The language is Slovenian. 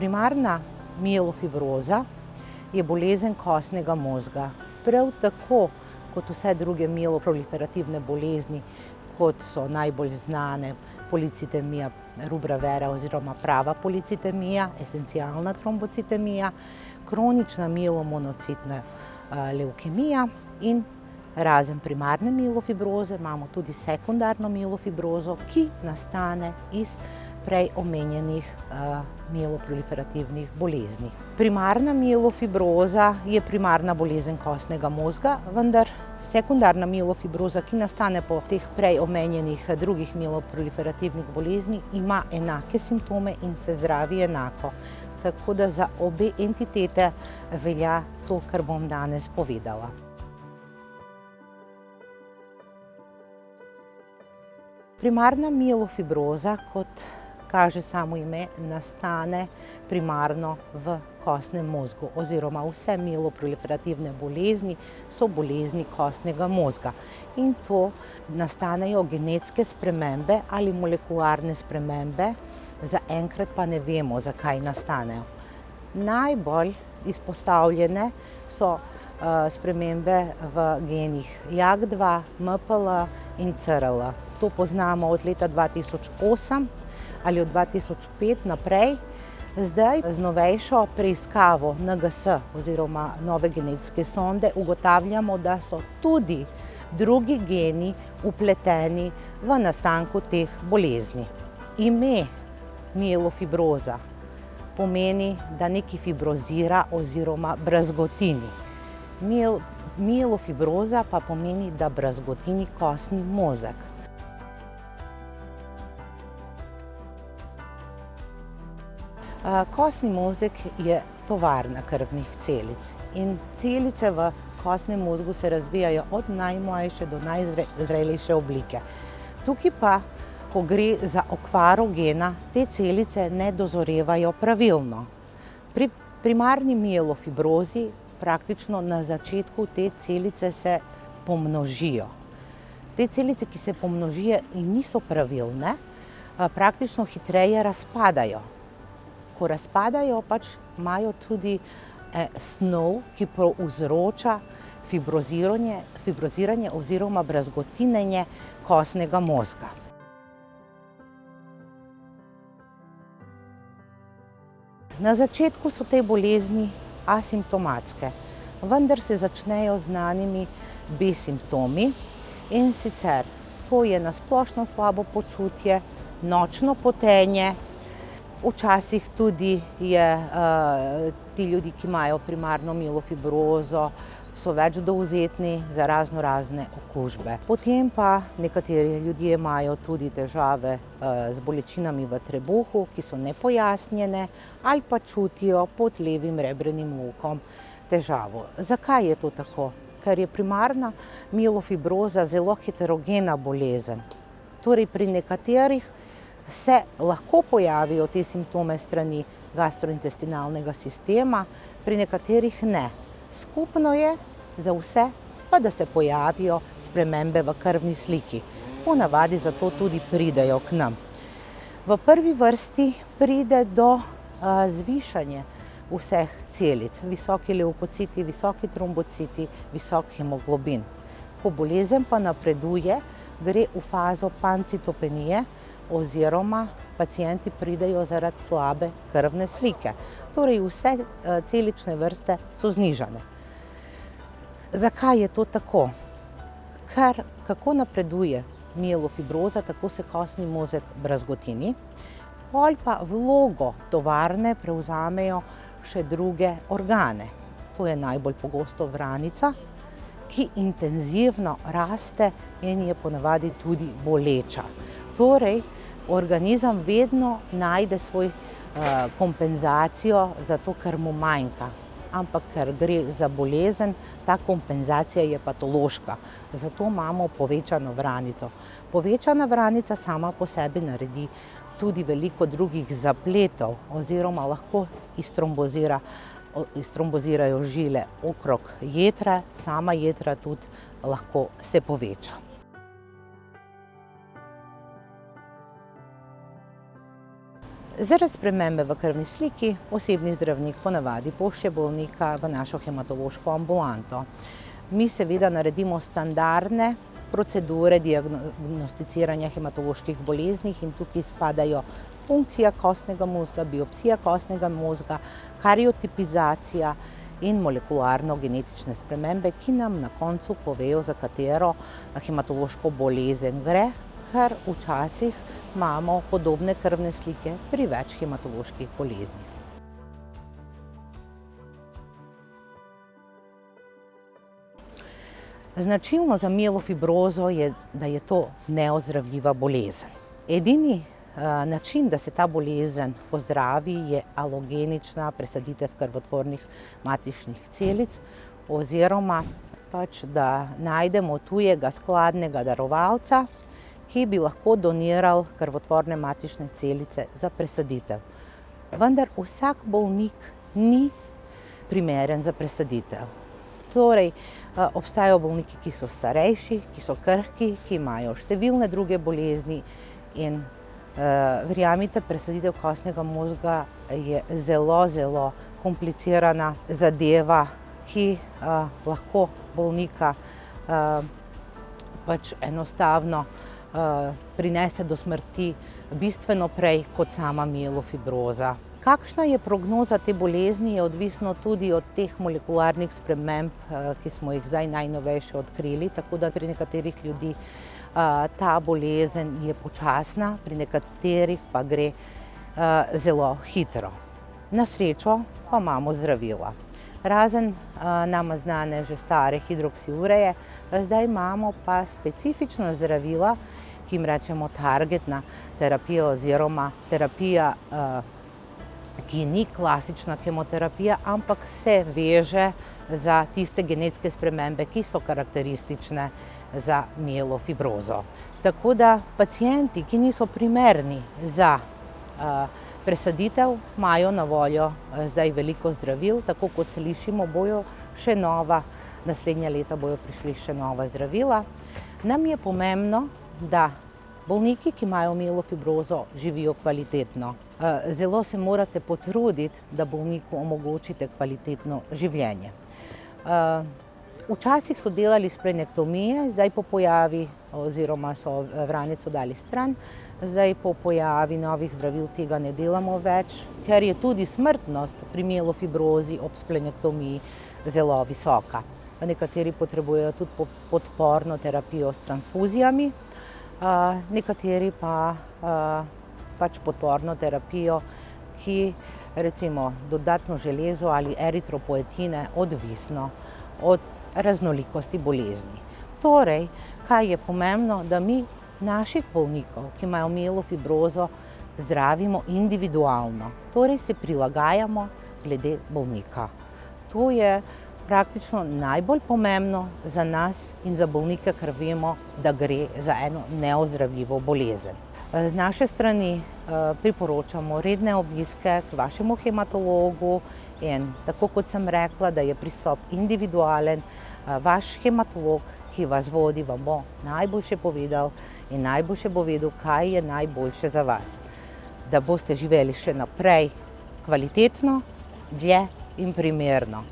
Primarna mielofibroza je bolezen kostnega mozga. Prav tako kot vse druge mieloproliferativne bolezni, kot so najbolj znane policitemija rubra vera oziroma prava policitemija, esencialna trombocitemija, kronična mielomonocitna levkemija in razen primarne mielofibroze imamo tudi sekundarno mielofibrozo, ki nastane iz prej omenjenih mieloproliferativnih bolezni. Primarna mielofibroza je primarna bolezen kostnega mozga, vendar sekundarna mielofibroza, ki nastane po teh prej omenjenih drugih mieloproliferativnih bolezni, ima enake simptome in se zdravi enako. Tako da za obe entitete velja to, kar bom danes povedala. Primarna mielofibroza, kot kaže samo ime, nastane primarno v kostnem mozgu oziroma vse mieloproliferativne bolezni so bolezni kostnega mozga. In to nastanejo genetske spremembe ali molekularne spremembe, zaenkrat pa ne vemo, zakaj nastanejo. Najbolj izpostavljene so spremembe v genih JAK2, MPL in CRL. To poznamo od leta 2008 ali od 2005 naprej. Zdaj z novejšo preiskavo NGS oziroma nove genetske sonde ugotavljamo, da so tudi drugi geni vpleteni v nastanku teh bolezni. Ime mielofibroza pomeni, da nekaj fibrozira oziroma brazgotini. Mielofibroza pa pomeni, da brazgotini kostni mozeg. Kostni mozeg je tovarna krvnih celic in celice v kostnem mozgu se razvijajo od najmlajše do najzrelejše oblike. Tukaj pa, ko gre za okvaro gena, te celice ne dozorevajo pravilno. Pri primarni mielofibrozi praktično na začetku te celice se pomnožijo. Te celice, ki se pomnožijo in niso pravilne, praktično hitreje razpadajo. Ko razpadajo, pač imajo tudi snov, ki povzroča fibroziranje oziroma brazgotinjenje kostnega mozga. Na začetku so te bolezni asimptomatske, vendar se začnejo z znanimi B-simptomi, in sicer to je na splošno slabo počutje, nočno potenje. Včasih tudi ti ljudje, ki imajo primarno mielofibrozo, so več dovzetni za razne okužbe. Potem pa nekateri ljudje imajo tudi težave z bolečinami v trebuhu, ki so nepojasnjene, ali pa čutijo pod levim rebrenim lokom težavo. Zakaj je to tako? Ker je primarna mielofibroza zelo heterogena bolezen. Torej pri nekaterih se lahko pojavijo te simptome strani gastrointestinalnega sistema, pri nekaterih ne. Skupno je za vse pa, da se pojavijo spremembe v krvni sliki. Ponavadi zato tudi pridejo k nam. V prvi vrsti pride do zvišanja vseh celic, visoki levkociti, visoki trombociti, visok hemoglobin. Ko bolezen pa napreduje, gre v fazo pancitopenije, oziroma pacienti pridejo zaradi slabe krvne slike. Torej vse celične vrste so znižane. Zakaj je to tako? Ker kako napreduje mielofibroza, tako se kostni mozeg brazgotini, pol pa vlogo tovarne prevzamejo še druge organe. To je najbolj pogosto vranica, ki intenzivno raste in je ponavadi tudi boleča. Torej, organizem vedno najde svoj kompenzacijo za to, kar mu manjka. Ampak ker gre za bolezen, ta kompenzacija je patološka. Zato imamo povečano vranico. Povečana vranica sama po sebi naredi tudi veliko drugih zapletov oziroma lahko iztrombozirajo žile okrog jetre, sama jetra tudi lahko se poveča. Zaradi spremembe v krvni sliki osebni zdravnik ponavadi pošlje bolnika v našo hematološko ambulanto. Mi seveda naredimo standardne procedure diagnosticiranja hematoloških bolezni in tukaj spadajo funkcija kostnega mozga, biopsija kostnega mozga, kariotipizacija in molekularno-genetične spremembe, ki nam na koncu povejo, za katero hematološko bolezen gre, ker včasih imamo podobne krvne slike pri več hematoloških boleznih. Značilno za mielofibrozo je, da je to neozdravljiva bolezen. Edini način, da se ta bolezen pozdravi, je alogenična presaditev krvotvornih matičnih celic oziroma da najdemo tujega skladnega darovalca, ki bi lahko doniral krvotvorne matične celice za presaditev. Vendar vsak bolnik ni primeren za presaditev. Torej, obstajajo bolniki, ki so starejši, ki so krhki, ki imajo številne druge bolezni in verjamite, presaditev kostnega mozga je zelo komplicirana zadeva, ki lahko bolnika enostavno prinese do smrti bistveno prej kot sama mielofibroza. Kakšna je prognoza te bolezni, je odvisno tudi od teh molekularnih sprememb, ki smo jih zdaj najnovejše odkrili, tako da pri nekaterih ljudi ta bolezen je počasna, pri nekaterih pa gre zelo hitro. Na srečo pa imamo zdravila. Razen nama znane že stare hidroksiureje, zdaj imamo pa specifična zdravila, ki jim rečemo targetna terapija oziroma terapija, ki ni klasična kemoterapija, ampak se veže za tiste genetske spremembe, ki so karakteristične za mielofibrozo. Tako da pacienti, ki niso primerni za presaditev, imajo na voljo zdaj veliko zdravil, tako kot slišimo, bojo še nova, naslednja leta bojo prišli še nova zdravila. Nam je pomembno, da bolniki, ki imajo mielofibrozo, živijo kvalitetno. Zelo se morate potruditi, da bolniku omogočite kvalitetno življenje. Včasih so delali splenektomije, zdaj po pojavi, oziroma so vranico dali stran, zdaj po pojavi novih zdravil tega ne delamo več, ker je tudi smrtnost pri mielofibrozi ob splenektomiji zelo visoka. Nekateri potrebujejo tudi podporno terapijo s transfuzijami, nekateri pa podporno terapijo, ki recimo dodatno železo ali eritropoetine, odvisno od raznolikosti bolezni. Torej, kaj je pomembno, da mi naših bolnikov, ki imajo mielofibrozo, zdravimo individualno. Torej se prilagajamo glede bolnika. To je praktično najbolj pomembno za nas in za bolnike, ker vemo, da gre za eno neozdravljivo bolezen. Z naše strani priporočamo redne obiske k vašemu hematologu in tako kot sem rekla, da je pristop individualen, vaš hematolog, ki vas vodi, vam bo najboljše povedal in najboljše bo vedel, kaj je najboljše za vas. Da boste živeli še naprej kvalitetno, dlje in primerno.